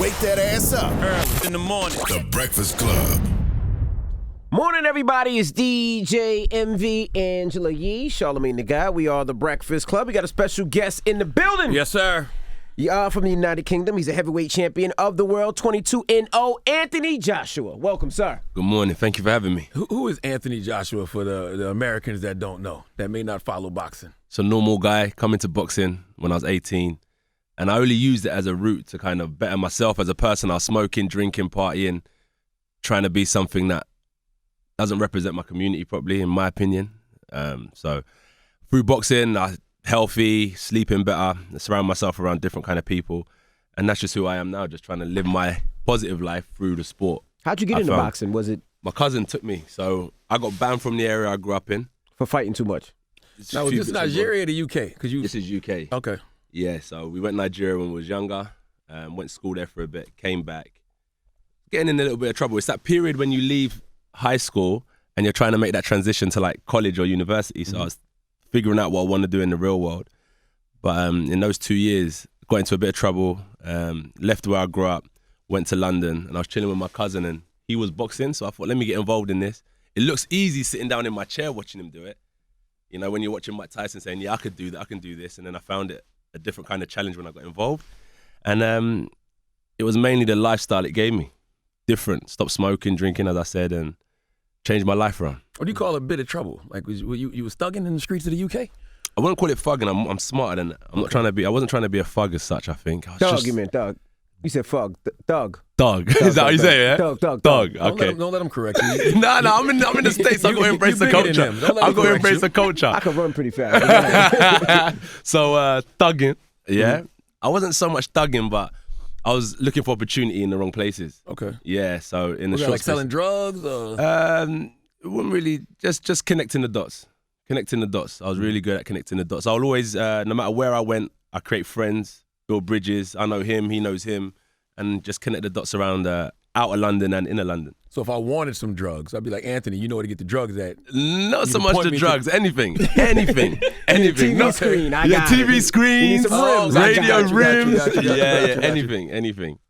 Wake that ass up. Early in the morning. The Breakfast Club. Morning, everybody. It's DJ MV, Angela Yee, Charlamagne the Guy. We are the Breakfast Club. We got a special guest in the building. Yes, sir. From the United Kingdom. He's a heavyweight champion of the world, 22-0, Anthony Joshua. Welcome, sir. Good morning. Thank you for having me. Who is Anthony Joshua for the Americans that don't know, that may not follow boxing? It's a normal guy coming to boxing when I was 18, and I only used it as a route to kind of better myself as a person. I was smoking, drinking, partying, trying to be something that doesn't represent my community properly, in my opinion. So through boxing, I healthy, sleeping better, surround myself around different kind of people, and that's just who I am now, just trying to live my positive life through the sport. How'd you get into boxing? Was it? My cousin took me, so I got banned from the area I grew up in. For fighting too much? Now, is this Nigeria or the UK? This is UK. Okay. Yeah, so we went to Nigeria when we was younger, went to school there for a bit, came back, getting in a little bit of trouble. It's that period when you leave high school and you're trying to make that transition to like college or university, so I was figuring out what I want to do in the real world. But in those 2 years, got into a bit of trouble, left where I grew up, went to London, and I was chilling with my cousin, and he was boxing, so I thought, let me get involved in this. It looks easy sitting down in my chair watching him do it. You know, when you're watching Mike Tyson saying, yeah, I could do that, I can do this, and then I found it a different kind of challenge when I got involved. And it was mainly the lifestyle it gave me. Different, stopped smoking, drinking, as I said, and changed my life around. What do you call a bit of trouble? Like, you was thugging in the streets of the UK? I wouldn't call it thugging. I'm smarter than that. I wasn't trying to be a thug as such, I think. Thug, you mean thug. You said thug. Thug. Thug. Is that what you say, yeah? Thug. Okay. Don't let him correct you. No, I'm in the States. I've got to embrace the culture. I've got to embrace the culture. I can run pretty fast. So, thugging, yeah. I wasn't so much thugging, but I was looking for opportunity in the wrong places. Okay. Yeah, so in the short like selling drugs? Or? It wasn't really, just connecting the dots. Connecting the dots. I was really good at connecting the dots. I'll always, no matter where I went, I create friends, build bridges. I know him, he knows him, and just connect the dots around outer London and inner London. So if I wanted some drugs, I'd be like, Anthony, you know where to get the drugs at. Not so much the drugs, anything. Anything. TV screen, TV screens, radio rims. Gotcha.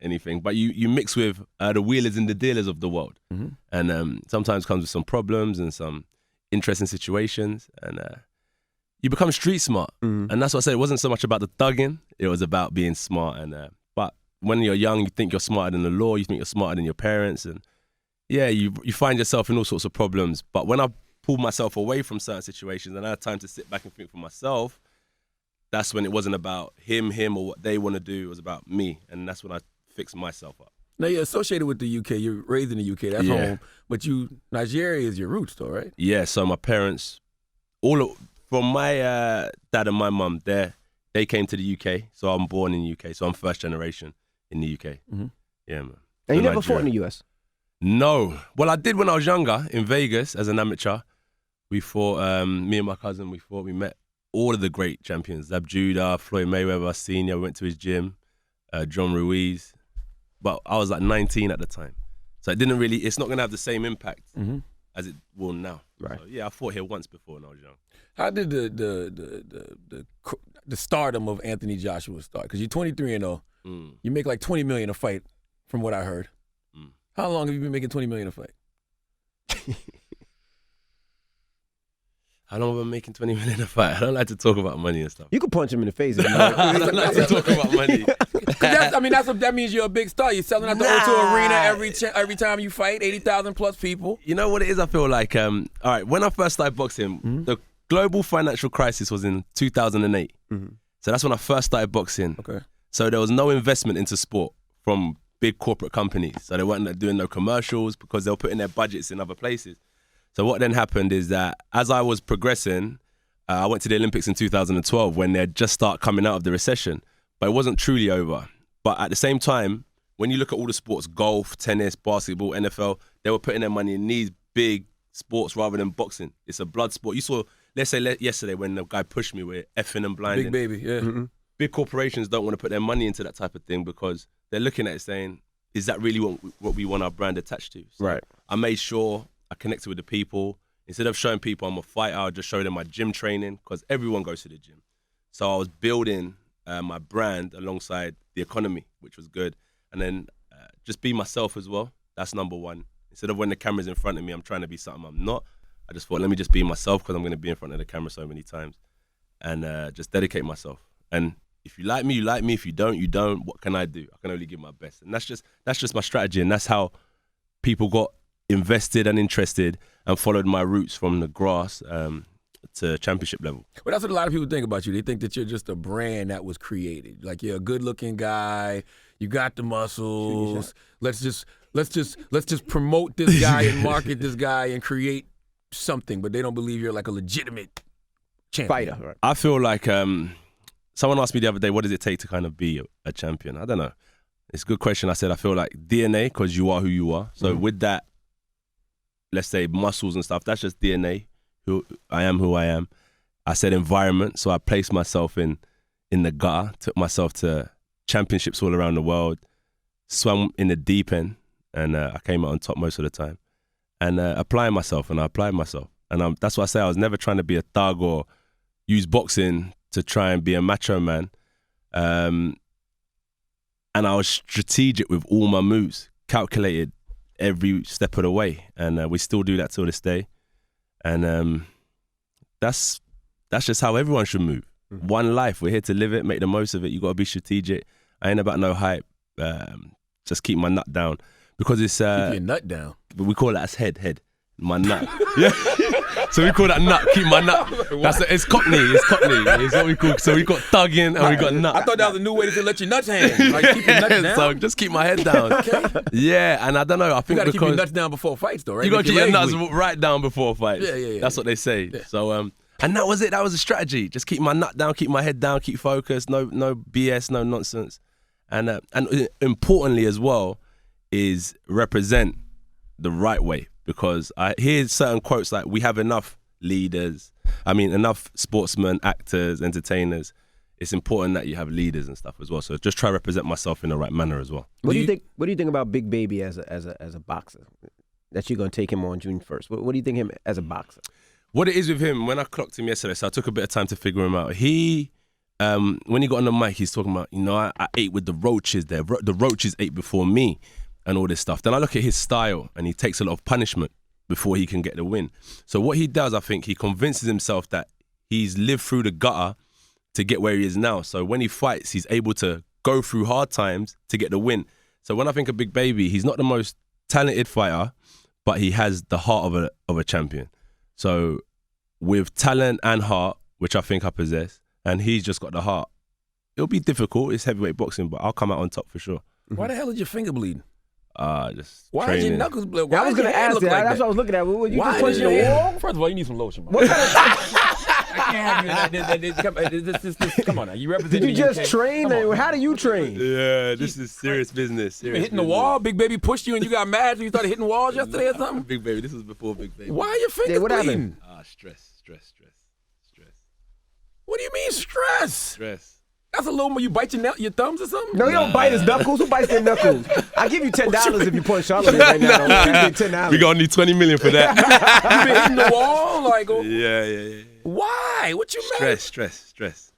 Anything. But you mix with the wheelers and the dealers of the world. Mm-hmm. And sometimes comes with some problems and some interesting situations. And you become street smart. Mm-hmm. And that's what I said. It wasn't so much about the thugging. It was about being smart. And but when you're young, you think you're smarter than the law. You think you're smarter than your parents. And yeah, you find yourself in all sorts of problems. But when I pulled myself away from certain situations and I had time to sit back and think for myself, that's when it wasn't about him, or what they want to do. It was about me. And that's when I fixed myself up. Now, you're associated with the UK. You're raised in the UK. That's home. But Nigeria is your roots, though, right? Yeah, so my parents, from my dad and my mum, they came to the UK. So I'm born in the UK. So I'm first generation in the UK. Mm-hmm. Yeah, man. And you never fought in the US? No. Well, I did when I was younger in Vegas as an amateur. We fought, me and my cousin, we met all of the great champions. Zab Judah, Floyd Mayweather Sr. We went to his gym, John Ruiz. But I was like 19 at the time. So it's not going to have the same impact as it will now. Right. So, yeah, I fought here once before when I was young. How did the stardom of Anthony Joshua start? Because you're 23-0. You make like $20 million a fight, from what I heard. How long have you been making $20 million a fight? How long have I been making $20 million a fight? I don't like to talk about money and stuff. You could punch him in the face. If you I don't like to talk about money. That means you're a big star. You're selling out the O2 Arena every time you fight, 80,000 plus people. You know what it is? I feel like, all right, when I first started boxing, the global financial crisis was in 2008. So that's when I first started boxing. Okay. So there was no investment into sport from big corporate companies. So they weren't doing no commercials because they were putting their budgets in other places. So what then happened is that as I was progressing, I went to the Olympics in 2012 when they just start coming out of the recession. But it wasn't truly over. But at the same time, when you look at all the sports, golf, tennis, basketball, NFL, they were putting their money in these big sports rather than boxing. It's a blood sport. You saw, let's say yesterday when the guy pushed me with effing and blinding. Big baby, yeah. Big corporations don't want to put their money into that type of thing because they're looking at it saying, is that really what we want our brand attached to? So right. I made sure I connected with the people. Instead of showing people I'm a fighter, I just showed them my gym training because everyone goes to the gym. So I was building my brand alongside the economy, which was good. and then just be myself as well. That's number one. Instead of when the camera's in front of me, I'm trying to be something I'm not. I just thought, let me just be myself because I'm going to be in front of the camera so many times, and just dedicate myself. And if you like me, you like me. If you don't, you don't. What can I do? I can only give my best, and that's just my strategy, and that's how people got invested and interested and followed my roots from the grass to championship level. Well, that's what a lot of people think about you. They think that you're just a brand that was created. Like, you're a good-looking guy. You got the muscles. Let's just promote this guy and market this guy and create something. But they don't believe you're like a legitimate champion. Fighter. Right. I feel like someone asked me the other day, what does it take to kind of be a champion? I don't know. It's a good question. I said, I feel like DNA, because you are who you are. So with that, let's say muscles and stuff, that's just DNA. Who I am. I said environment, so I placed myself in the gutter, took myself to championships all around the world, swam in the deep end, and I came out on top most of the time. And applying myself, and I applied myself. And that's why I say I was never trying to be a thug or use boxing to try and be a macho man. And I was strategic with all my moves, calculated every step of the way. And we still do that till this day. And that's just how everyone should move. One life, we're here to live it, make the most of it. You got to be strategic. I ain't about no hype. Just keep my nut down, because it's Keep your nut down. we call that as head, my nut. Yeah. So we call that nut. Keep my nut. It's Cockney. It's what we call. So we got thugging and we got nut. I thought that was a new way to let your nuts hang. Like, keep your nuts down. So just keep my head down. Okay. Yeah, and I don't know. I You think got to keep your because nuts down before fights, though, right? you got to Make keep your legs nuts weak. right down before fights. Yeah. That's what they say. Yeah. So and that was it. That was a strategy. Just keep my nut down, keep my head down, keep focused. No BS, no nonsense. And importantly as well is represent the right way, because I hear certain quotes like, we have enough leaders. Enough sportsmen, actors, entertainers. It's important that you have leaders and stuff as well. So just try to represent myself in the right manner as well. What do you think? What do you think about Big Baby as a boxer? That you're gonna take him on June 1st. What do you think of him as a boxer? What it is with him, when I clocked him yesterday, so I took a bit of time to figure him out. He, when he got on the mic, he's talking about, I ate with the roaches there. The roaches ate before me and all this stuff. Then I look at his style, and he takes a lot of punishment before he can get the win. So what he does, I think, he convinces himself that he's lived through the gutter to get where he is now. So when he fights, he's able to go through hard times to get the win. So when I think of Big Baby, he's not the most talented fighter, but he has the heart of a champion. So with talent and heart, which I think I possess, and he's just got the heart, it'll be difficult. It's heavyweight boxing, but I'll come out on top for sure. Why the hell is your finger bleeding? Just Why training. is your knuckles bleed? I was gonna ask that. That's what I was looking at. You just punching the wall? First of all, you need some lotion, bro. Come on now, you represent Did you the UK. just train? How do you train? Yeah, this is serious business. You been hitting the wall? Big Baby pushed you and you got mad when you started hitting walls yesterday or something? Big Baby, this was before Big Baby. Why are your fingers what bleeding? happened? Stress. What do you mean stress? That's a little more. You bite your thumbs or something? No, you don't bite his knuckles. Who bites their knuckles? I'll give you $10 if you punch Charlamagne right now. I'll give you $10. We got only 20 million for that. You been hitting the wall? Like, Yeah. why? What you mad? Stress.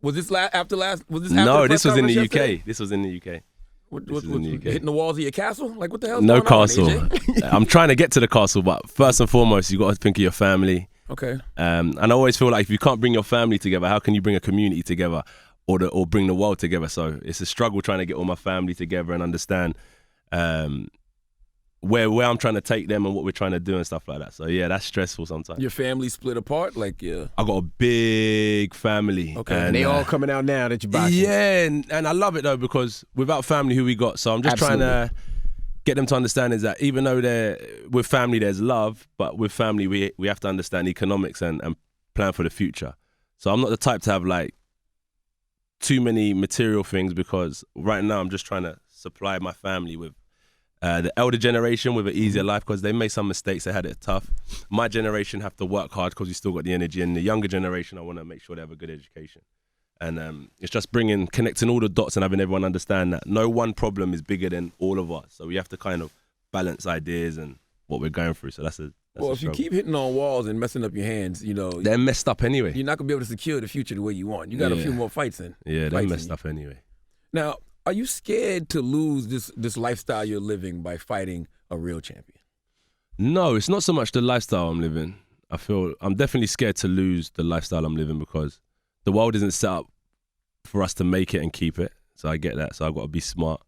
Was this after last? Was this after No, the this press was in the conference UK. yesterday? This was in the UK. What, This is in the UK. hitting the walls of your castle? Like, what the hell? No going on, castle. AJ? I'm trying to get to the castle, but first and foremost, you got to think of your family. Okay. And I always feel like if you can't bring your family together, how can you bring a community together or bring the world together? So it's a struggle trying to get all my family together and understand where I'm trying to take them and what we're trying to do and stuff like that. So yeah, that's stressful sometimes. Your family split apart? Like, yeah. I got a big family. Okay. And they all coming out now that you're boxing. Yeah, and I love it though, because without family, who we got? So I'm just trying to get them to understand is that even though with family there's love, but with family we have to understand economics and plan for the future. So I'm not the type to have like too many material things, because right now I'm just trying to supply my family with the elder generation with an easier life, because they made some mistakes, they had it tough. My generation have to work hard because we still got the energy, and the younger generation, I want to make sure they have a good education. And it's just connecting all the dots and having everyone understand that no one problem is bigger than all of us. So we have to kind of balance ideas and what we're going through. So that's a Well, if you keep hitting on walls and messing up your hands, they're messed up anyway. You're not gonna be able to secure the future the way you want. You got a few more fights in. Yeah, they're messed up anyway. Now, Are you scared to lose this lifestyle you're living by fighting a real champion? No, it's not so much the lifestyle I'm living. I feel I'm definitely scared to lose the lifestyle I'm living because the world isn't set up for us to make it and keep it. So I get that. So I've got to be smart.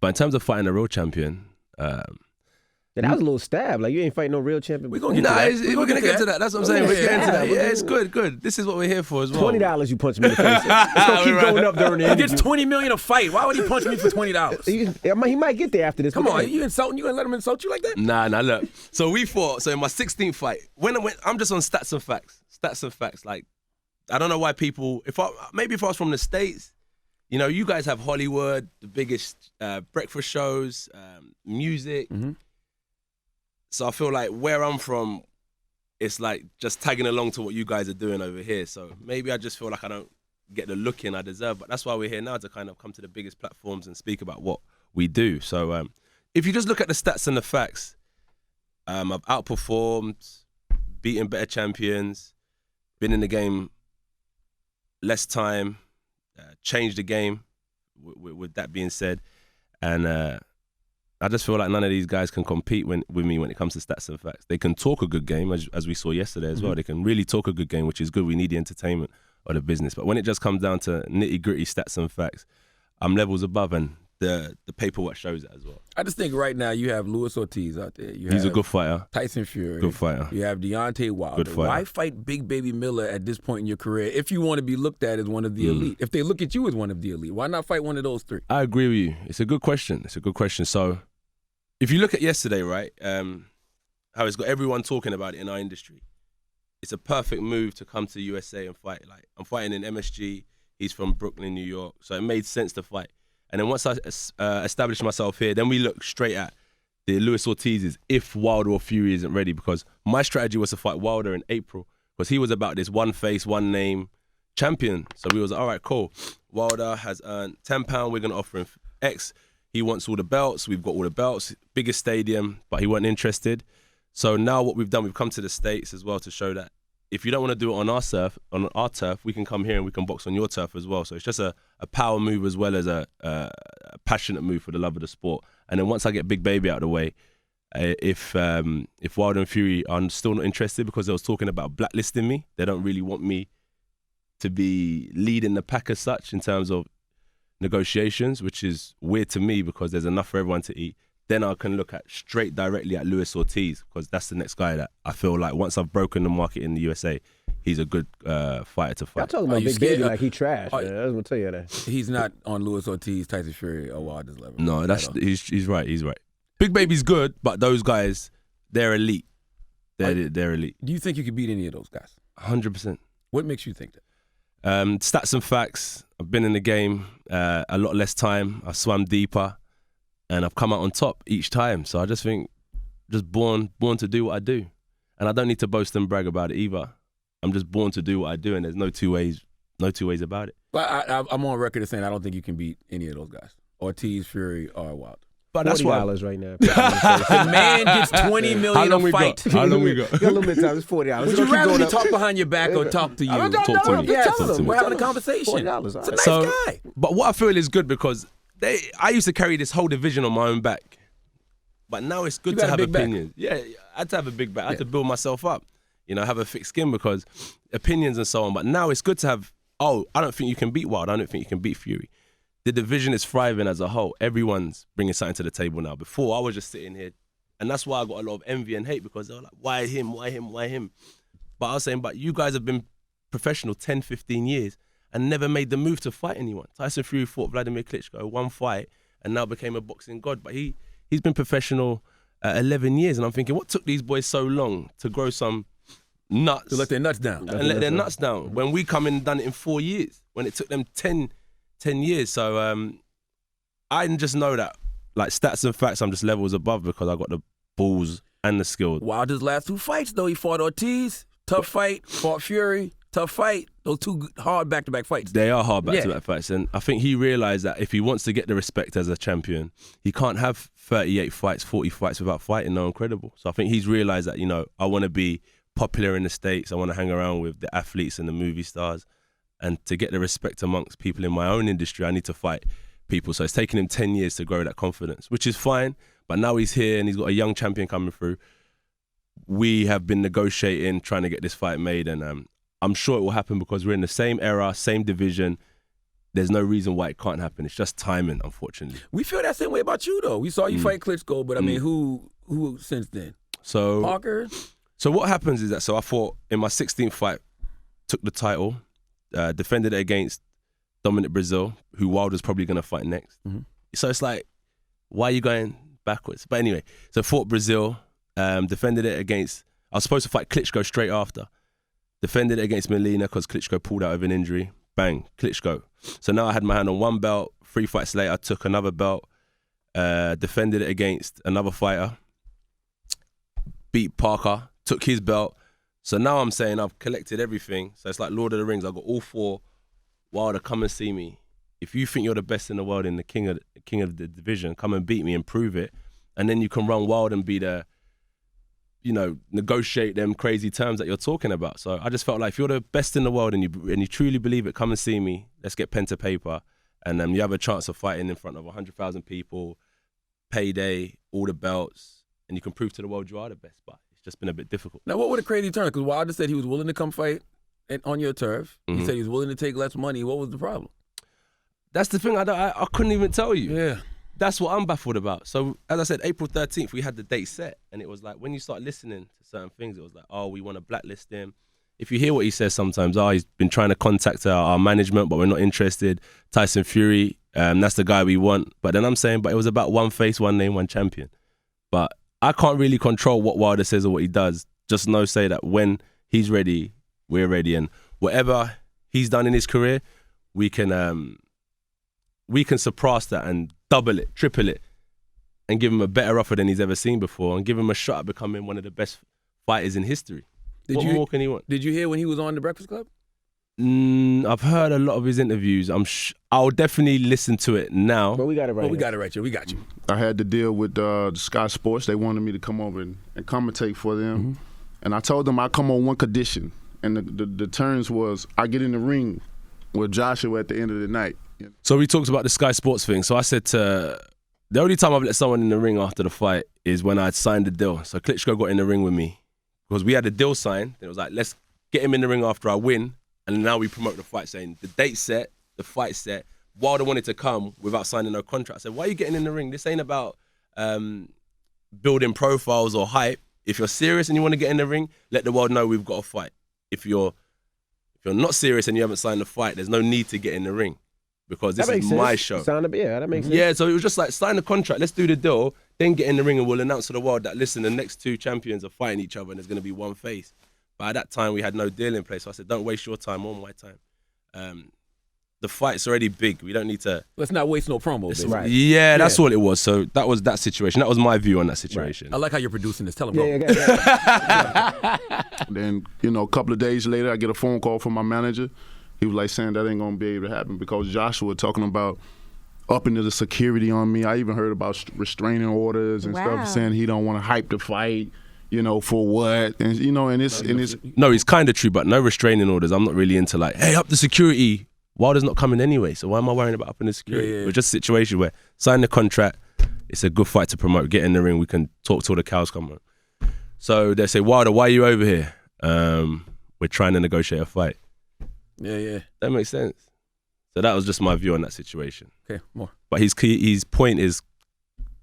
But in terms of fighting a real champion, that was a little stab. Like, you ain't fighting no real champion. We're going to get to that. We're going to get to that. That's what I'm saying. We're getting to that. Yeah, it's good. This is what we're here for as well. $20 you punch me in the face. It's going to keep going up during the He interview. gets $20 million a fight. Why would he punch me for $20? He might get there after this. Come on, you insulting? You gonna let him insult you like that? Nah, look. So we fought. So in my 16th fight, when I'm just on stats and facts. Like, I don't know why people. If I was from the States, you know, you guys have Hollywood, the biggest breakfast shows, music. Mm-hmm. So I feel like where I'm from, it's like just tagging along to what you guys are doing over here. So maybe I just feel like I don't get the look in I deserve. But that's why we're here now, to kind of come to the biggest platforms and speak about what we do. So if you just look at the stats and the facts, I've outperformed, beaten better champions, been in the game less time, changed the game, with that being said. And I just feel like none of these guys can compete with me when it comes to stats and facts. They can talk a good game, as we saw yesterday as well. They can really talk a good game, which is good. We need the entertainment of the business. But when it just comes down to nitty-gritty stats and facts, I'm levels above, and the paperwork shows that as well. I just think right now you have Luis Ortiz out there. He's a good fighter. Tyson Fury. Good fighter. You have Deontay Wilder. Good fighter. Why fight Big Baby Miller at this point in your career if you want to be looked at as one of the elite? If they look at you as one of the elite, why not fight one of those three? I agree with you. It's a good question. So if you look at yesterday, right, how it's got everyone talking about it in our industry, it's a perfect move to come to USA and fight. Like, I'm fighting in MSG. He's from Brooklyn, New York. So it made sense to fight. And then once I established myself here, then we look straight at the Luis Ortiz's if Wilder or Fury isn't ready, because my strategy was to fight Wilder in April because he was about this one face, one name champion. So we was like, all right, cool. Wilder has earned £10. We're going to offer him X. He wants all the belts. We've got all the belts. Biggest stadium, but he wasn't interested. So now what we've done, we've come to the States as well to show that if you don't want to do it on our turf, we can come here and we can box on your turf as well. So it's just a power move as well as a passionate move for the love of the sport. And then once I get Big Baby out of the way, if Wilder and Fury are still not interested because they was talking about blacklisting me, they don't really want me to be leading the pack as such in terms of negotiations, which is weird to me because there's enough for everyone to eat. Then I can look directly at Luis Ortiz, because that's the next guy that I feel like once I've broken the market in the USA, he's a good fighter to fight. Y'all talking about Big Baby like he trash, man. I was going to tell you that. He's not on Luis Ortiz, Tyson Fury, or Wilder's level. No, he's right. Big Baby's good, but those guys, they're elite. They're elite. Do you think you could beat any of those guys? 100%. What makes you think that? Stats and facts. I've been in the game a lot less time. I've swam deeper, and I've come out on top each time. So I just think, just born to do what I do, and I don't need to boast and brag about it either. I'm just born to do what I do, and there's no two ways about it. But I'm on record as saying I don't think you can beat any of those guys, Ortiz, Fury, or Wilder. But that's $40 right now. The man gets $20 million a fight. How long we got? Got a little bit of time. It's $40. Would you rather me talk behind your back or talk to you? Talk to me. Yes, Talk to me. we're having a conversation. $40. It's a nice guy. But what I feel is good because I used to carry this whole division on my own back. But now it's good to have opinions. Yeah, I had to have a big back. I had to build myself up. Have a thick skin because opinions and so on. But now it's good to have, I don't think you can beat Wilder. I don't think you can beat Fury. The division is thriving as a whole. Everyone's bringing something to the table now. Before, I was just sitting here. And that's why I got a lot of envy and hate, because they were like, why him, why him, why him? But I was saying, but you guys have been professional 10, 15 years and never made the move to fight anyone. Tyson Fury fought Vladimir Klitschko, one fight, and now became a boxing god. But he's been professional 11 years. And I'm thinking, what took these boys so long to grow some nuts? To let their nuts down. And let their nuts down. When we come in and done it in 4 years, when it took them 10 years. So I just know that, like, stats and facts, I'm just levels above because I got the balls and the skill. Wilder's last 2 fights, though, he fought Ortiz, tough fight, fought Fury, tough fight. Those 2 hard back-to-back fights. They are hard back-to-back fights. And I think he realised that if he wants to get the respect as a champion, he can't have 38 fights, 40 fights without fighting no one credible. So I think he's realised that, I want to be popular in the States. I want to hang around with the athletes and the movie stars. And to get the respect amongst people in my own industry, I need to fight people. So it's taken him 10 years to grow that confidence, which is fine. But now he's here and he's got a young champion coming through. We have been negotiating, trying to get this fight made, and I'm sure it will happen because we're in the same era, same division. There's no reason why it can't happen. It's just timing, unfortunately. We feel that same way about you, though. We saw you fight Klitschko, but I mean, who since then? So Parker? So what happens is that, so I fought in my 16th fight, took the title, defended it against Dominic Brazil, who Wilder's probably going to fight next. Mm-hmm. So it's like, why are you going backwards? But anyway, so fought Brazil, defended it against, I was supposed to fight Klitschko straight after. Defended it against Molina because Klitschko pulled out of an injury. Bang, Klitschko. So now I had my hand on one belt. 3 fights later, I took another belt, defended it against another fighter, beat Parker, took his belt. So now I'm saying I've collected everything. So it's like Lord of the Rings. I've got all 4. Wilder, come and see me. If you think you're the best in the world and the king of the division, come and beat me and prove it. And then you can run wild and be the, negotiate them crazy terms that you're talking about. So I just felt like if you're the best in the world and you truly believe it, come and see me. Let's get pen to paper. And you have a chance of fighting in front of 100,000 people, payday, all the belts, and you can prove to the world you are the best. But it's just been a bit difficult. Now, what were the crazy terms? Because Wilder said he was willing to come fight on your turf. Mm-hmm. He said he was willing to take less money. What was the problem? That's the thing. I couldn't even tell you. Yeah. That's what I'm baffled about. So, as I said, April 13th, we had the date set. And it was like, when you start listening to certain things, it was like, oh, we want to blacklist him. If you hear what he says sometimes, he's been trying to contact our management, but we're not interested. Tyson Fury, that's the guy we want. But then I'm saying, but it was about one face, one name, one champion. But I can't really control what Wilder says or what he does. Just say that when he's ready, we're ready. And whatever he's done in his career, we can surpass that and double it, triple it, and give him a better offer than he's ever seen before and give him a shot at becoming one of the best fighters in history. What more can he want? Did you hear when he was on The Breakfast Club? I've heard a lot of his interviews. I'll definitely listen to it now. But we got it right. We got it right here. We got you. I had to deal with Sky Sports. They wanted me to come over and commentate for them. Mm-hmm. And I told them I come on one condition. And the terms was I get in the ring with Joshua at the end of the night. So we talked about the Sky Sports thing. So I said the only time I've let someone in the ring after the fight is when I'd signed the deal. So Klitschko got in the ring with me because we had a deal signed. It was like, let's get him in the ring after I win. And now we promote the fight saying the date set, the fight set. Wilder wanted to come without signing no contract. I said, why are you getting in the ring? This ain't about building profiles or hype. If you're serious and you want to get in the ring, let the world know we've got a fight. If you're not serious and you haven't signed the fight, there's no need to get in the ring. Because this is my show. That makes sense. Yeah, so it was just like, sign the contract, let's do the deal, then get in the ring and we'll announce to the world that, listen, the next 2 champions are fighting each other and there's going to be one face. But at that time, we had no deal in place. So I said, don't waste your time or my time. The fight's already big. We don't need to... Let's not waste no promo, baby. Right. Yeah, that's all it was. So that was that situation. That was my view on that situation. I like how you're producing this. Tell him, bro. Then, a couple of days later, I get a phone call from my manager. He was like saying that ain't going to be able to happen because Joshua talking about upping the security on me. I even heard about restraining orders and stuff, saying he don't want to hype the fight, for what? And, and it's... No, it's kind of true, but no restraining orders. I'm not really into like, hey, up the security. Wilder's not coming anyway, so why am I worrying about upping the security? Yeah. It's just a situation where sign the contract, it's a good fight to promote, get in the ring, we can talk till the cows come home. So they say, Wilder, why are you over here? We're trying to negotiate a fight. Yeah. That makes sense. So that was just my view on that situation. Okay, more. But his point is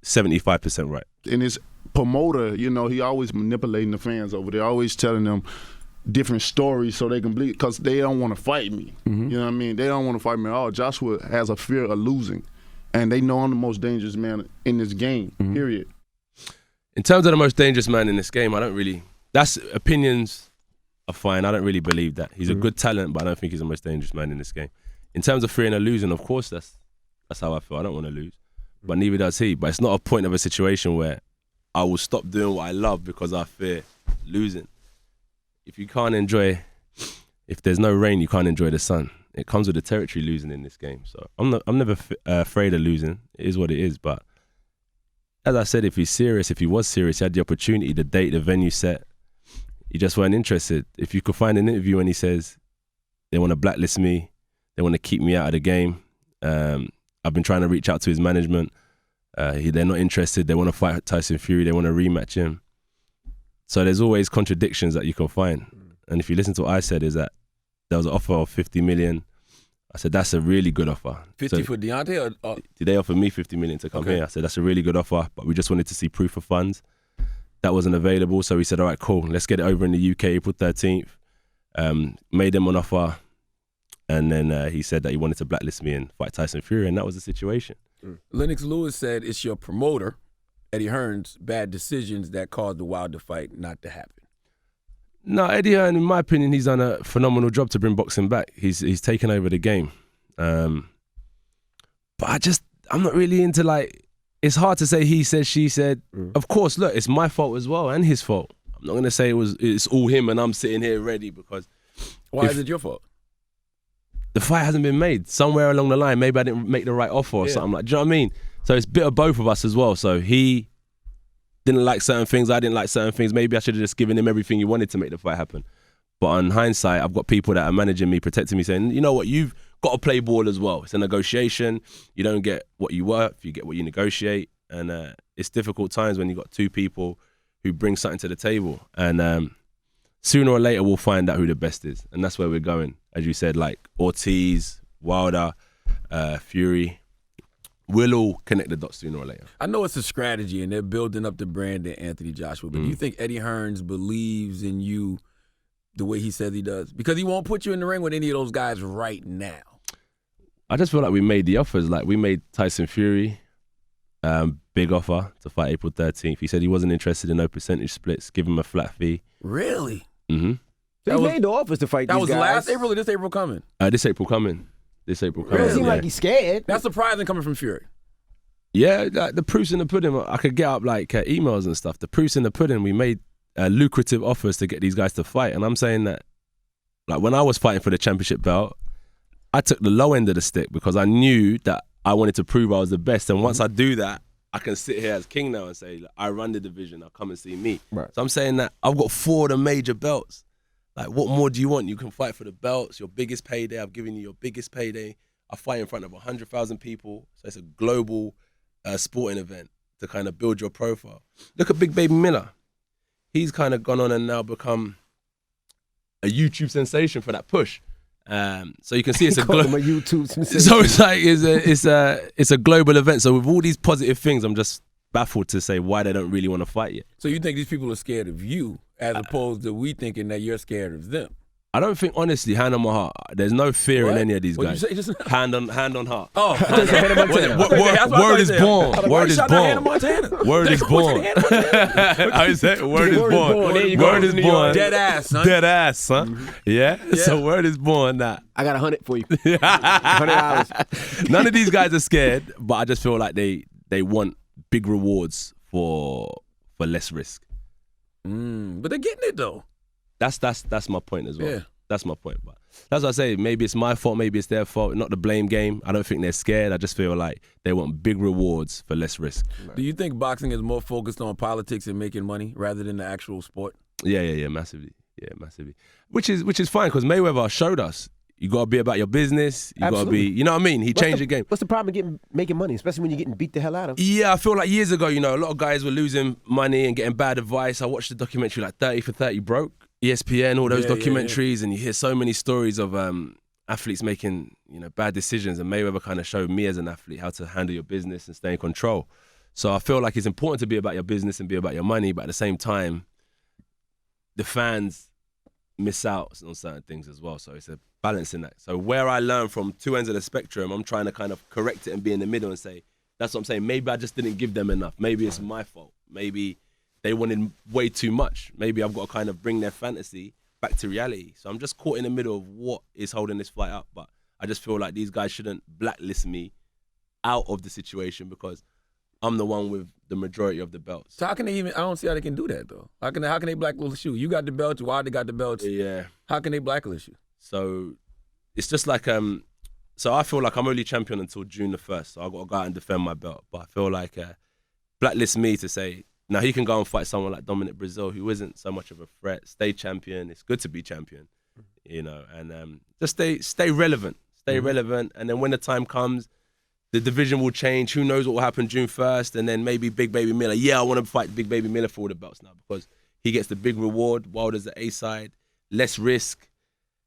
75% right. And his promoter, he always manipulating the fans over there, always telling them different stories so they can believe, because they don't want to fight me. Mm-hmm. You know what I mean? They don't want to fight me at all. Joshua has a fear of losing, and they know I'm the most dangerous man in this game, period. In terms of the most dangerous man in this game, that's opinions are fine. I don't really believe that. He's a good talent, but I don't think he's the most dangerous man in this game. In terms of fearing of losing, of course, that's how I feel. I don't want to lose, but neither does he. But it's not a point of a situation where I will stop doing what I love because I fear losing. If there's no rain, you can't enjoy the sun. It comes with the territory losing in this game. So I'm never afraid of losing. It is what it is. But as I said, if he was serious, he had the opportunity, the date, the venue set. You just weren't interested. If you could find an interview and he says they want to blacklist me, they want to keep me out of the game, I've been trying to reach out to his management. They're not interested. They want to fight Tyson Fury. They want to rematch him. So there's always contradictions that you can find. And if you listen to what I said, is that there was an offer of 50 million. I said, that's a really good offer. 50 for Deontay? Or Did they offer me 50 million to come here? I said, that's a really good offer, but we just wanted to see proof of funds. That wasn't available. So we said, all right, cool. Let's get it over in the UK, April 13th. Made him an offer. And then he said that he wanted to blacklist me and fight Tyson Fury. And that was the situation. Lennox Lewis said it's your promoter, Eddie Hearn's, bad decisions that caused the Wilder fight not to happen. No, Eddie Hearn, in my opinion, he's done a phenomenal job to bring boxing back. He's taken over the game. But I'm not really into it's hard to say he said, she said. Of course, look, it's my fault as well and his fault. I'm not going to say it's all him and I'm sitting here ready because... Why is it your fault? The fight hasn't been made. Somewhere along the line, maybe I didn't make the right offer or something like. Do you know what I mean? So it's a bit of both of us as well. So he didn't like certain things, I didn't like certain things. Maybe I should have just given him everything he wanted to make the fight happen. But on hindsight, I've got people that are managing me, protecting me, saying, you know what, you've got to play ball as well. It's a negotiation. You don't get what you work, you get what you negotiate. And it's difficult times when you've got two people who bring something to the table. And sooner or later, we'll find out who the best is. And that's where we're going. As you said, like Ortiz, Wilder, Fury. We'll all connect the dots sooner or later. I know it's a strategy, and they're building up the brand at Anthony Joshua, but do you think Eddie Hearns believes in you the way he says he does? Because he won't put you in the ring with any of those guys right now. I just feel like we made the offers. Like, we made Tyson Fury, big offer to fight April 13th. He said he wasn't interested in no percentage splits, give him a flat fee. Really? Mm-hmm. They made the offers to fight these guys. That was last April or this April coming? This April coming. This April coming. It doesn't seem like he's scared. That's surprising coming from Fury. Yeah, the proof's in the pudding. I could get up emails and stuff. The proof's in the pudding. We made lucrative offers to get these guys to fight. And I'm saying that, like, when I was fighting for the championship belt, I took the low end of the stick because I knew that I wanted to prove I was the best. And once I do that, I can sit here as king now and say, like, I run the division, now come and see me. Right. So I'm saying that I've got 4 of the major belts. Like, what more do you want? You can fight for the belts, your biggest payday. I've given you your biggest payday. I fight in front of 100,000 people. So it's a global sporting event to kind of build your profile. Look at Big Baby Miller. He's kind of gone on and now become a YouTube sensation for that push. So you can see it's a YouTube sensation. So it's like it's a global event. So with all these positive things, I'm just baffled to say why they don't really want to fight yet. So you think these people are scared of you as opposed to we thinking that you're scared of them? I don't think, honestly, hand on my heart, there's no fear in any of these guys. You say just hand on heart. Oh, word is born. Word is born. Word is born. I said word is born. Word is born. Dead ass, son. Dead ass, son. Yeah. So word is born. That I got 100 for you. $100. None of these guys are scared, but I just feel like they want big rewards for less risk. But they're getting it though. That's my point as well. Yeah. That's my point. But that's what I say. Maybe it's my fault. Maybe it's their fault. Not the blame game. I don't think they're scared. I just feel like they want big rewards for less risk. Do you think boxing is more focused on politics and making money rather than the actual sport? Yeah, massively. Yeah, massively. Which is fine because Mayweather showed us you got to be about your business. You got to be, you know what I mean? He changed the game. What's the problem with making money, especially when you're getting beat the hell out of? Yeah, I feel like years ago, a lot of guys were losing money and getting bad advice. I watched the documentary like 30 for 30 Broke. ESPN, all those documentaries, and you hear so many stories of athletes making bad decisions, and Mayweather kind of showed me as an athlete how to handle your business and stay in control. So I feel like it's important to be about your business and be about your money, but at the same time, the fans miss out on certain things as well. So it's a balance in that. So where I learn from two ends of the spectrum, I'm trying to kind of correct it and be in the middle and say, that's what I'm saying. Maybe I just didn't give them enough. Maybe it's my fault. Maybe they wanted way too much. Maybe I've got to kind of bring their fantasy back to reality. So I'm just caught in the middle of what is holding this fight up. But I just feel like these guys shouldn't blacklist me out of the situation because I'm the one with the majority of the belts. So how can they I don't see how they can do that though. How can they blacklist you? You got the belts, Wilder got the belts. Yeah. How can they blacklist you? So it's just like, so I feel like I'm only champion until June the 1st. So I've got to go out and defend my belt. But I feel like blacklist me to say, now he can go and fight someone like Dominic Breazeale, who isn't so much of a threat. Stay champion. It's good to be champion, and just stay relevant. Stay relevant, and then when the time comes, the division will change. Who knows what will happen June 1st? And then maybe Big Baby Miller. Yeah, I want to fight Big Baby Miller for all the belts now because he gets the big reward. Wilder's the A side, less risk.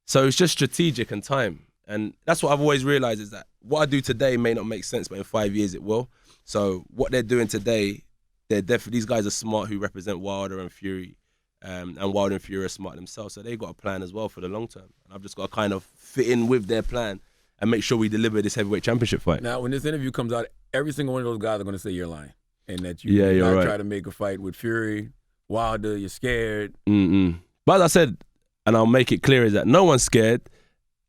So it's just strategic and time. And that's what I've always realized is that what I do today may not make sense, but in 5 years it will. So what they're doing today, they're definitely, these guys are smart who represent Wilder and Fury. And Wilder and Fury are smart themselves. So they've got a plan as well for the long term. And I've just got to kind of fit in with their plan and make sure we deliver this heavyweight championship fight. Now, when this interview comes out, every single one of those guys are going to say you're lying. And that you you're right. try to make a fight with Fury, Wilder, you're scared. But as I said, and I'll make it clear, is that no one's scared.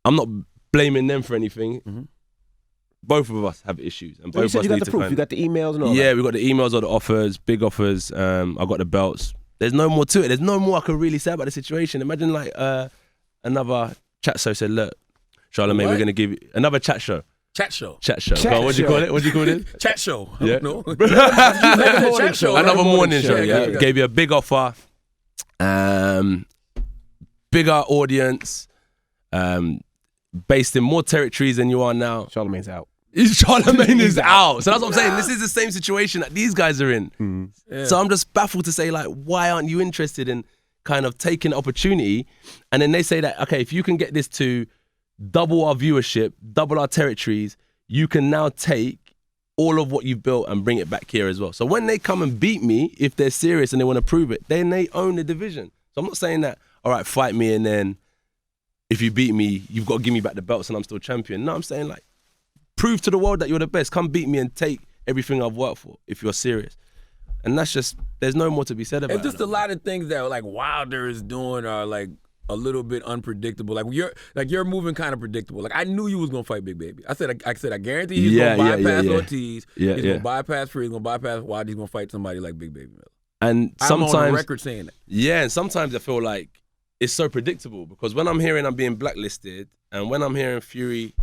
I'm not blaming them for anything. Mm-hmm. Both of us have issues. And So both you said of us you got need the to proof. You got the emails and all that. Yeah, we got the emails or the offers, big offers. I got the belts. There's no more to it. There's no more I can really say about the situation. Imagine like another chat show said, look, Charlamagne, we're going to give you another chat show. Chat show. Chat show. Go on, what do you call it? What do you call it? Chat show. I Yeah. don't know. Chat show. Another morning show, Yeah. Gave you a big offer, bigger audience, based in more territories than you are now. Charlamagne's out. Charlamagne is out. So that's what I'm saying. This is the same situation that these guys are in. Yeah. So I'm just baffled to say, like, why aren't you interested in kind of taking opportunity? And then they say that, okay, if you can get this to double our viewership, double our territories, you can now take all of what you've built and bring it back here as well. So when they come and beat me, if they're serious and they want to prove it, then they own the division. So I'm not saying that, all right, fight me and then if you beat me, you've got to give me back the belts and I'm still champion. No, I'm saying like, prove to the world that you're the best. Come beat me and take everything I've worked for if you're serious. And that's just, there's no more to be said about It's just it. a lot of things that like Wilder is doing are like a little bit unpredictable. Like you're moving kind of predictable. Like I knew you was gonna fight Big Baby. I said I guarantee he's gonna bypass Ortiz. He's gonna bypass Fury. He's gonna bypass Wilder. He's gonna fight somebody like Big Baby Miller. And I'm sometimes, on record saying that. Yeah, and sometimes I feel like it's so predictable because when I'm hearing I'm being blacklisted and when I'm hearing Fury,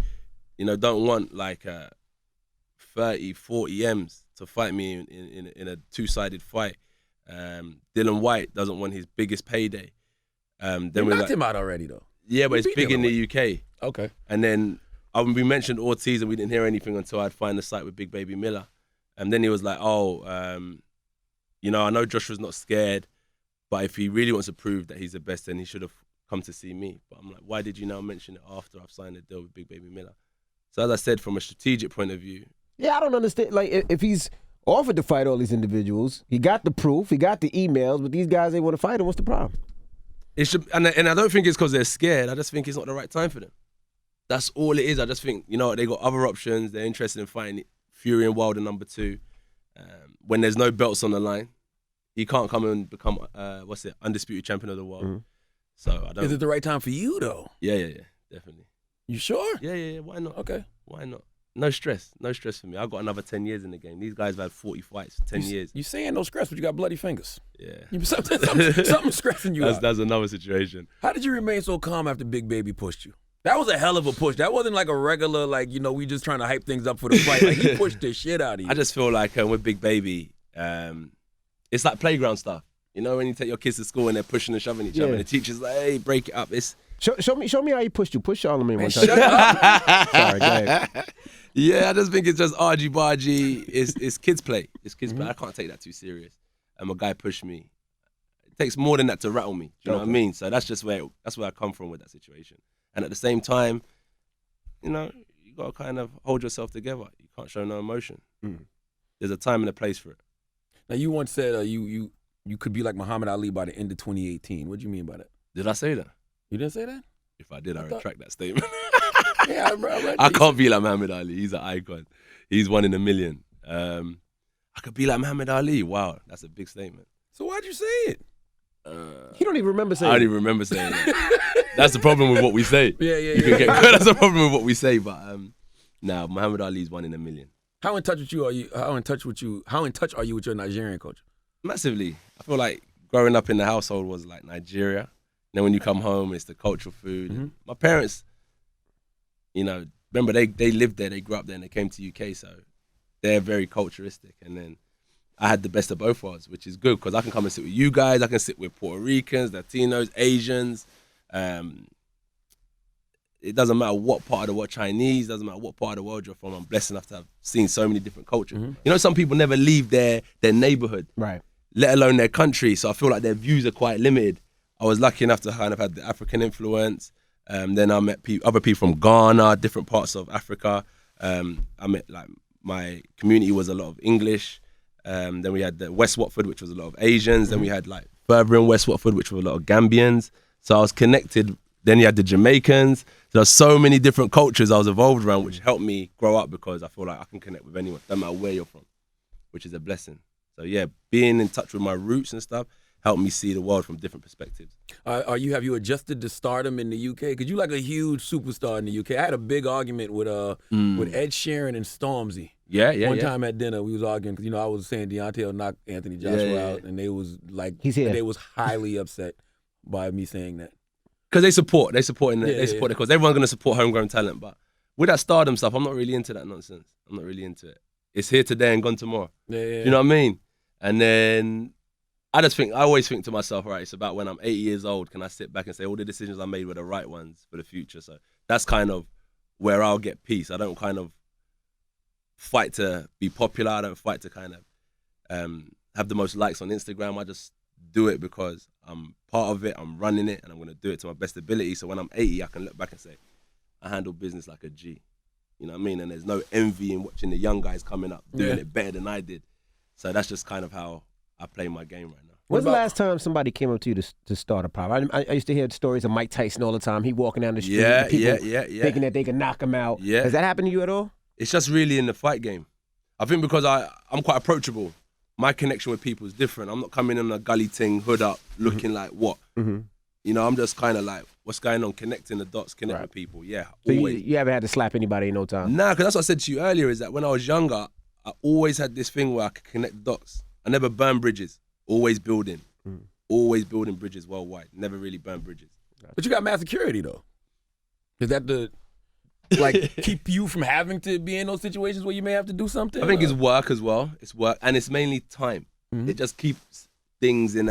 don't want like 30, 40 M's to fight me in a two-sided fight. Dylan White doesn't want his biggest payday. Then We we're knocked like, him out already though. yeah, but You it's beat big in Dylan the UK. Okay. And then we mentioned Ortiz and we didn't hear anything until I'd find the site with Big Baby Miller. And then he was like, I know Joshua's not scared, but if he really wants to prove that he's the best, then he should have come to see me. But I'm like, why did you now mention it after I've signed a deal with Big Baby Miller? So as I said, from a strategic point of view. Yeah, I don't understand. Like, if he's offered to fight all these individuals, he got the proof, he got the emails, but these guys, they want to fight him. What's the problem? It should, and I don't think it's because they're scared. I just think it's not the right time for them. That's all it is. I just think, they got other options. They're interested in fighting Fury and Wilder number 2. When there's no belts on the line, he can't come and become, undisputed champion of the world. Mm-hmm. So I don't. Is it the right time for you though? Yeah, definitely. You sure? Yeah. Why not? Okay. Why not? No stress for me. I've got another 10 years in the game. These guys have had 40 fights, 10 years. You saying no stress, but you got bloody fingers. Yeah. Something's stressing you out. That's another situation. How did you remain so calm after Big Baby pushed you? That was a hell of a push. That wasn't like a regular, we just trying to hype things up for the fight. Like, he pushed the shit out of you. I just feel like with Big Baby, it's like playground stuff. When you take your kids to school and they're pushing and shoving each other, and the teacher's like, hey, break it up. It's Show me how he pushed you. Push Charlamagne one time. Shut up. Sorry, go ahead. Yeah, I just think it's just argy-bargy. It's kids play. It's kids play. I can't take that too serious. And my guy pushed me. It takes more than that to rattle me. Do you know what I mean? So that's just where I come from with that situation. And at the same time, you got to kind of hold yourself together. You can't show no emotion. There's a time and a place for it. Now, you once said you could be like Muhammad Ali by the end of 2018. What do you mean by that? Did I say that? You didn't say that? If I did, I retract that statement. Yeah, bro. I can't be like Muhammad Ali. He's an icon. He's one in a million. I could be like Muhammad Ali. Wow, that's a big statement. So why'd you say it? He don't even remember saying I don't it. even remember saying it. That's the problem with what we say. Yeah. You can get good. That's the problem with what we say. But Muhammad Ali's one in a million. How in touch with you are you? How in touch are you with your Nigerian culture? Massively. I feel like growing up in the household was like Nigeria. And then when you come home, it's the cultural food. Mm-hmm. My parents, remember they lived there, they grew up there, and they came to UK, so they're very culturistic. And then I had the best of both worlds, which is good because I can come and sit with you guys. I can sit with Puerto Ricans, Latinos, Asians. it doesn't matter what part of the world, Chinese, doesn't matter what part of the world you're from. I'm blessed enough to have seen so many different cultures. You know, some people never leave their neighborhood, Right. let alone their country. So I feel like their views are quite limited. I was lucky enough to kind of have the African influence. Then I met other people from Ghana, different parts of Africa. I met, like, my community was a lot of English. Then we had the West Watford, which was a lot of Asians. Then we had, like, further in West Watford, which were a lot of Gambians. So I was connected. Then you had the Jamaicans. So there's so many different cultures I was evolved around, which helped me grow up because I feel like I can connect with anyone, no matter where you're from, which is a blessing. So yeah, being in touch with my roots and stuff helped me see the world from different perspectives. Have you adjusted to stardom in the UK? Because you like a huge superstar in the UK. I had a big argument with Ed Sheeran and Stormzy. One time at dinner, we was arguing because I was saying Deontay will knock Anthony Joshua out, and they was like, they was highly upset by me saying that. Because they support the cause. Everyone's gonna support homegrown talent, but with that stardom stuff, I'm not really into that nonsense. I'm not really into it. It's here today and gone tomorrow. You know what I mean? And then I always think to myself, right, it's about when I'm 80 years old, can I sit back and say all the decisions I made were the right ones for the future? So that's kind of where I'll get peace. I don't kind of fight to be popular. I don't fight to kind of have the most likes on Instagram. I just do it because I'm part of it, I'm running it, and I'm going to do it to my best ability. So when I'm 80, I can look back and say, I handle business like a G. You know what I mean? And there's no envy in watching the young guys coming up, doing it better than I did. So that's just kind of how I play my game right now. When's the last time somebody came up to you to start a problem? I used to hear stories of Mike Tyson all the time. He walking down the street, and people thinking that they can knock him out. Has that happened to you at all? It's just really in the fight game. I think because I'm quite approachable. My connection with people is different. I'm not coming in a gully ting, hood up, looking like what? You know, I'm just kind of like, what's going on? Connecting the dots, connect with people. Yeah, so always. You haven't had to slap anybody in no time? Nah, because that's what I said to you earlier, is that when I was younger, I always had this thing where I could connect dots. I never burned bridges. Always building. Always building bridges worldwide. Never really burned bridges. But you got mass security, though. Is that keep you from having to be in those situations where you may have to do something? I think it's work as well. It's work, and it's mainly time. It just keeps things in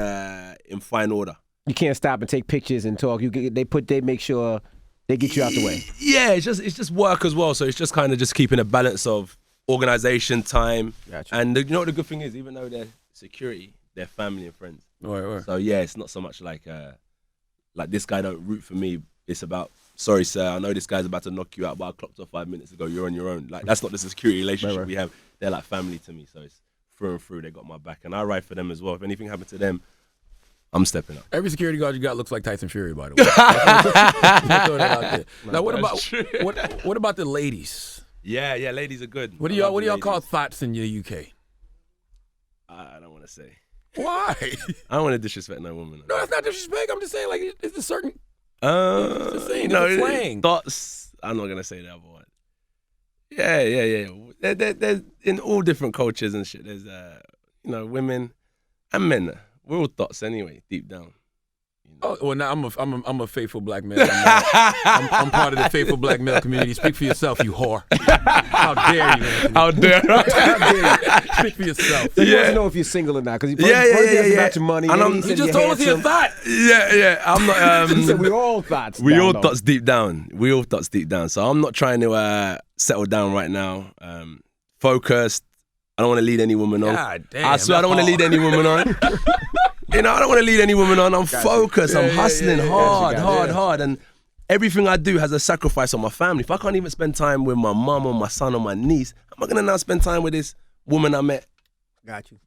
fine order. You can't stop and take pictures and talk. They make sure they get you out the way. Yeah, it's just work as well. So it's just kind of just keeping a balance of organization, time, and you know what the good thing is, even though they're security, they're family and friends. Right. So yeah, it's not so much like this guy don't root for me. It's about, sorry sir, I know this guy's about to knock you out, but I clocked off 5 minutes ago. You're on your own. Like, that's not the security relationship we have. They're like family to me. So it's through and through. They got my back, and I ride for them as well. If anything happened to them, I'm stepping up. Every security guard you got looks like Tyson Fury, by the way. Throw that out there. Now, what about the ladies? Yeah, ladies are good. What do y'all call thoughts in your UK? I don't want to say. Why? I don't want to disrespect no woman. No, that's not disrespect. I'm just saying, like, it's a certain. It's a slang. Thoughts. I'm not gonna say the other one. Yeah. There's in all different cultures and shit. There's women and men. We're all thoughts anyway, deep down. Oh well, now I'm a faithful black male. I'm part of the faithful black male community. Speak for yourself, you whore. How dare you, Anthony? How dare you? Speak for yourself. So you want to know if you're single or not? Because first he asked about your money. You just told us your thought. Yeah. I'm not. He said we all thoughts. We all thoughts deep down. So I'm not trying to settle down right now. Focused. I don't want to lead any woman on. God damn. I swear I don't want to lead any woman on. I don't want to lead any woman on. I'm focused. I'm hustling hard. And everything I do has a sacrifice on my family. If I can't even spend time with my mum or my son or my niece, how am I going to now spend time with this woman I met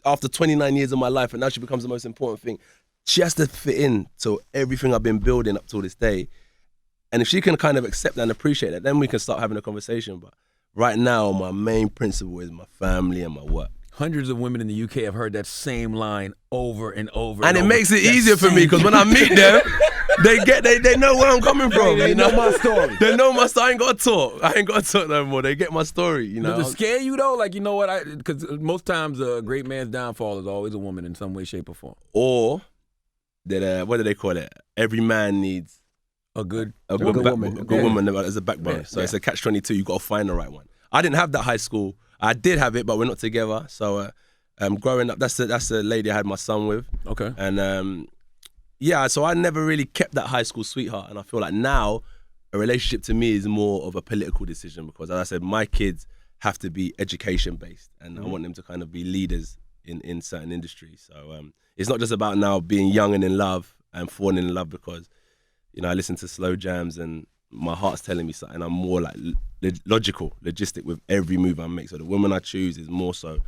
after 29 years of my life, and now she becomes the most important thing? She has to fit in to everything I've been building up till this day. And if she can kind of accept that and appreciate that, then we can start having a conversation. But right now, my main principle is my family and my work. Hundreds of women in the UK have heard that same line over and over. And it makes it easier for me because when I meet them, they know where I'm coming from. They know my story. They know my story. I ain't got to talk no more. They get my story. Does it scare you though? Like, you know what? Because most times a great man's downfall is always a woman in some way, shape, or form. Or that what do they call it? Every man needs a good woman. A good woman as a backbone. So it's a catch-22. You got to find the right one. I didn't have that high school. I did have it, but we're not together. So growing up, that's the lady I had my son with. Okay. And so I never really kept that high school sweetheart. And I feel like now a relationship to me is more of a political decision because, as I said, my kids have to be education based, and I want them to kind of be leaders in certain industries. So it's not just about now being young and in love and falling in love because, you know, I listen to slow jams and my heart's telling me something. I'm more like logistic with every move I make. So the woman I choose is more so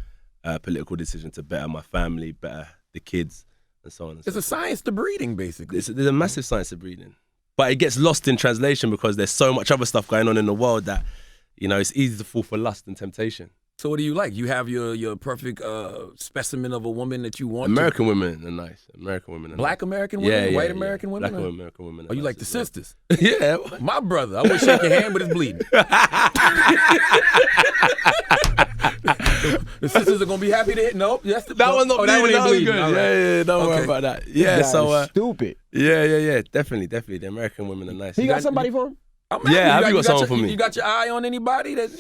a political decision to better my family, better the kids, and so on. And it's a science to breeding, basically. There's a massive science to breeding. But it gets lost in translation because there's so much other stuff going on in the world that, you know, it's easy to fall for lust and temptation. So what do you like? You have your perfect specimen of a woman that you want? American women are nice. American women are Black nice. American women? White American women? Black American women. Oh, you like the sisters? Yeah. My brother. I would shake your hand, but it's bleeding. The sisters are going to be happy to hit. Nope. That one's not bleeding. That was good. Right. Yeah, don't worry about that. Yeah, so... stupid. Yeah. Definitely. The American women are nice. You got somebody for him? Yeah, have you got someone for me? You got your eye on anybody that...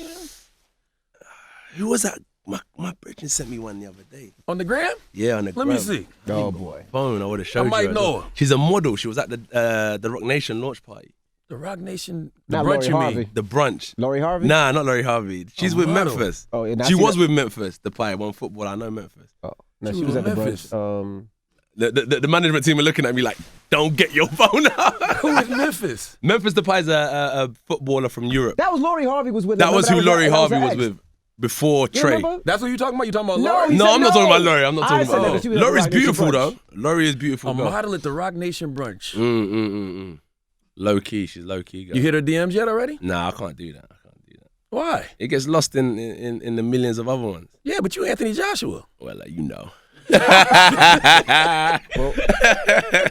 Who was that? My brethren sent me one the other day. On the gram? Yeah, on the gram. Let me see. Oh, boy. Phone, I would have showed you. I might know her. She's a model. She was at the Rock Nation launch party. The Rock Nation, Not brunch, Lori you Harvey. mean? The brunch. Lori Harvey? Nah, not Lori Harvey. She's with model. Memphis. Oh, and she was with Memphis, the party, one footballer. I know Memphis. Oh, no, She she was was at the Memphis. brunch. The management team are looking at me like, don't get your phone out. Who is Memphis? Memphis Depay is a footballer from Europe. That was Lori Harvey was with. That was who Lori Harvey her was ex. with before Trey. Remember? That's what you talking about? You talking about No, Lori? he No, said I'm not no. talking about Lori. I'm not I talking said that, about but she was at the Lori's Rock Nation beautiful brunch. though. Lori is beautiful. A girl. model at the Rock Nation brunch. Low key, she's low key. Girl. You hit her DMs yet already? Nah, I can't do that. Why? It gets lost in the millions of other ones. Yeah, but you Anthony Joshua. Well, like, you know.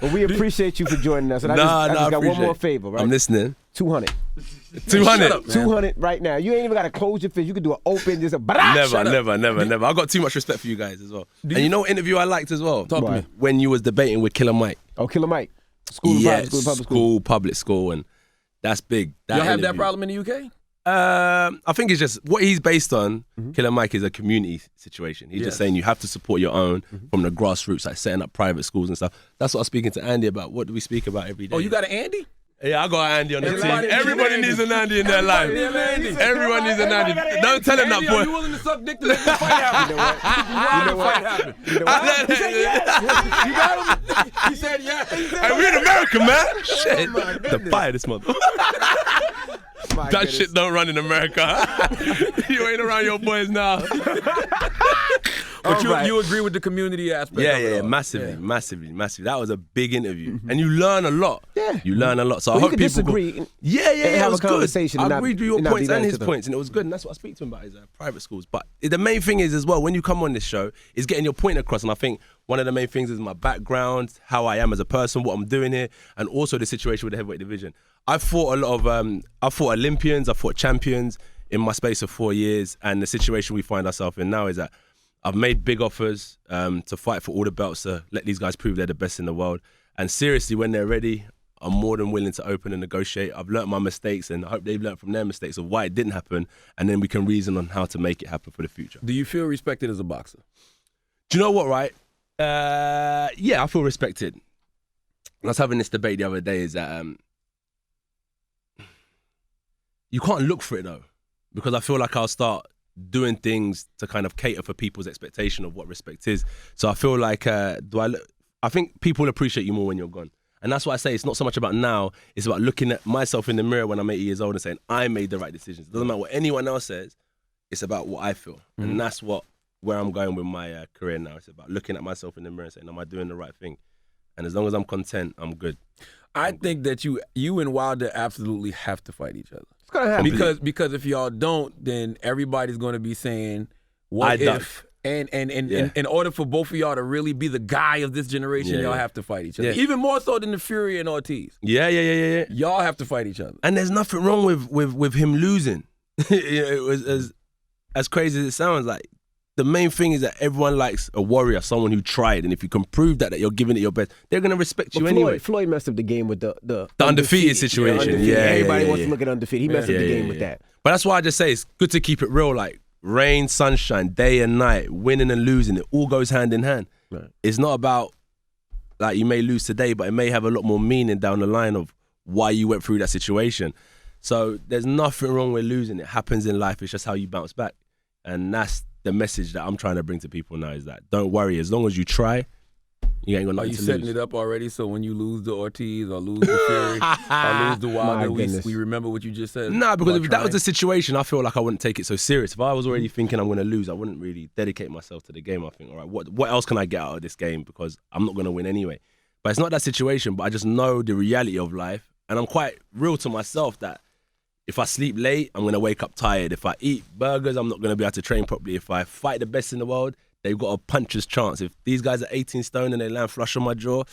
Well, we appreciate you for joining us. And I just got one more favor, right? I'm listening. 200. 200. 200 right now. You ain't even got to close your fist. You can do an open, just a Never. I got too much respect for you guys as well. And you know what interview I liked as well? Talk to me. When you was debating with Killer Mike. Oh, Killer Mike. School Public school, and that's big. Y'all have that problem in the UK? I think it's just what he's based on. Killer Mike is a community situation. He's just saying you have to support your own from the grassroots, like setting up private schools and stuff. That's what I was speaking to Andy about. What do we speak about every day? Oh, you got an Andy? Yeah, I got Andy on the team. Everybody Everybody needs an Andy in their life. Everyone needs an Andy. Don't tell him that, Andy, boy. are you willing to suck dick to make the fight happen? You got him? He said yes. Hey, we in America, man. Shit. The fire this month. That shit don't run in America. You ain't around your boys now. But you agree with the community aspect? Yeah, massively. That was a big interview, and you learn a lot. Yeah, you learn a lot. So well, I hope you people disagree. It have was a conversation. good. I read your points and his points, and it was good. And that's what I speak to him about is private schools. But the main thing is as well when you come on this show is getting your point across. And I think one of the main things is my background, how I am as a person, what I'm doing here, and also the situation with the heavyweight division. I fought a lot of I fought Olympians, I fought champions in my space of 4 years, and the situation we find ourselves in now is that I've made big offers to fight for all the belts to let these guys prove they're the best in the world. And seriously, when they're ready, I'm more than willing to open and negotiate. I've learnt my mistakes, and I hope they've learnt from their mistakes of why it didn't happen, and then we can reason on how to make it happen for the future. Do you feel respected as a boxer? Do you know what, right? Yeah, I feel respected. I was having this debate the other day is that you can't look for it though, because I feel like I'll start doing things to kind of cater for people's expectation of what respect is. So I feel like, I think people appreciate you more when you're gone. And that's why I say it's not so much about now, it's about looking at myself in the mirror when I'm 80 years old and saying, I made the right decisions. It doesn't matter what anyone else says, it's about what I feel. And that's where I'm going with my career now. It's about looking at myself in the mirror and saying, am I doing the right thing? And as long as I'm content, I'm good. I think that you and Wilder absolutely have to fight each other. It's gonna happen because if y'all don't, then everybody's gonna be saying, "What if?" And in order for both of y'all to really be the guy of this generation, y'all have to fight each other. Yeah. Even more so than the Fury and Ortiz. Yeah. Y'all have to fight each other. And there's nothing wrong with him losing. It was as crazy as it sounds. Like the main thing is that everyone likes a warrior, someone who tried, and if you can prove that you're giving it your best, they're gonna respect you anyway. Floyd messed up the game with the undefeated situation. Everybody wants to look at undefeated. He messed up the game with that. But that's why I just say it's good to keep it real. Like rain, sunshine, day and night, winning and losing, it all goes hand in hand. Right. It's not about like you may lose today, but it may have a lot more meaning down the line of why you went through that situation. So there's nothing wrong with losing. It happens in life. It's just how you bounce back. And that's the message that I'm trying to bring to people now, is that don't worry. As long as you try, you ain't got nothing to lose. Are you setting it up already so when you lose the Ortiz or lose the Fury or lose the Wilder, we remember what you just said? Nah, because if that was the situation, I feel like I wouldn't take it so serious. If I was already thinking I'm going to lose, I wouldn't really dedicate myself to the game. I think, all right, what else can I get out of this game? Because I'm not going to win anyway. But it's not that situation, but I just know the reality of life. And I'm quite real to myself that if I sleep late, I'm going to wake up tired. If I eat burgers, I'm not going to be able to train properly. If I fight the best in the world, they've got a puncher's chance. If these guys are 18 stone and they land flush on my jaw,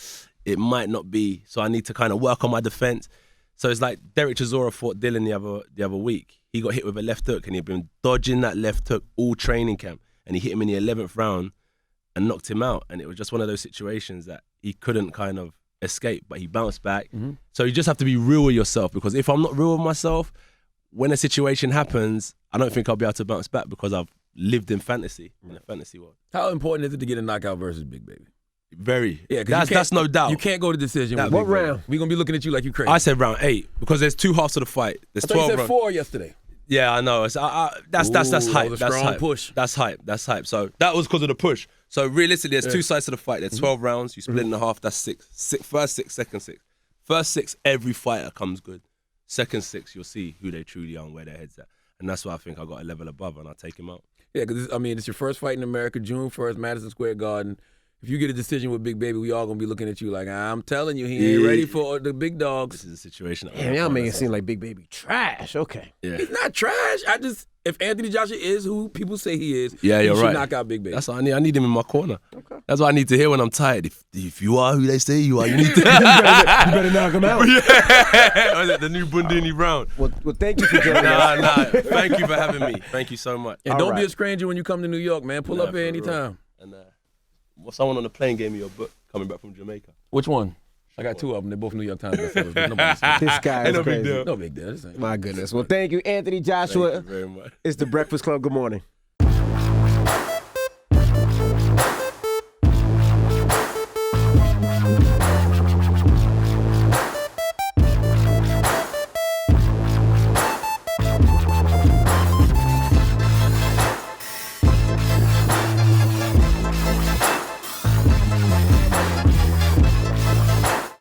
it might not be. So I need to kind of work on my defense. So it's like Derek Chisora fought Dylan the other week. He got hit with a left hook and he'd been dodging that left hook all training camp. And he hit him in the 11th round and knocked him out. And it was just one of those situations that he couldn't kind of escape, but he bounced back. So you just have to be real with yourself, because if I'm not real with myself, when a situation happens, I don't think I'll be able to bounce back because I've lived in fantasy, in a fantasy world. How important is it to get a knockout versus Big Baby? Very. Yeah, that's no doubt. You can't go to decision. What round? We're going to be looking at you like you crazy. I said round 8 because there's 2 halves of the fight. There's I thought 12 you said rounds. 4 yesterday. Yeah, I know. That's hype. That's hype. Push. That's hype. That's hype. So that was because of the push. So realistically, there's 2 sides to the fight. There's 12 rounds. You split in half. That's 6. First 6, second 6. First 6, every fighter comes good. Second 6, you'll see who they truly are and where their head's at. And that's why I think I got a level above and I'll take him out. Yeah, because it's your first fight in America, June 1st, Madison Square Garden. If you get a decision with Big Baby, we all going to be looking at you like, I'm telling you, he ain't ready for the big dogs. This is a situation. Damn, y'all make it seem like Big Baby trash. Okay. Yeah. He's not trash. If Anthony Joshua is who people say he is, you're he right. should knock out Big Baby. That's what I need. I need him in my corner. Okay. That's what I need to hear when I'm tired. If you are who they say you are, you need to. you better knock him out. Yeah. The new Bundini Brown. Well, thank you for joining us. Nah. Thank you for having me. Thank you so much. And don't be a stranger when you come to New York, man. Pull up here anytime. And someone on the plane gave me your book coming back from Jamaica. Which one? I got 2 of them. They're both New York Times bestsellers. This guy is crazy. No big deal. My goodness. Well, thank you, Anthony Joshua. Thank you very much. It's the Breakfast Club. Good morning.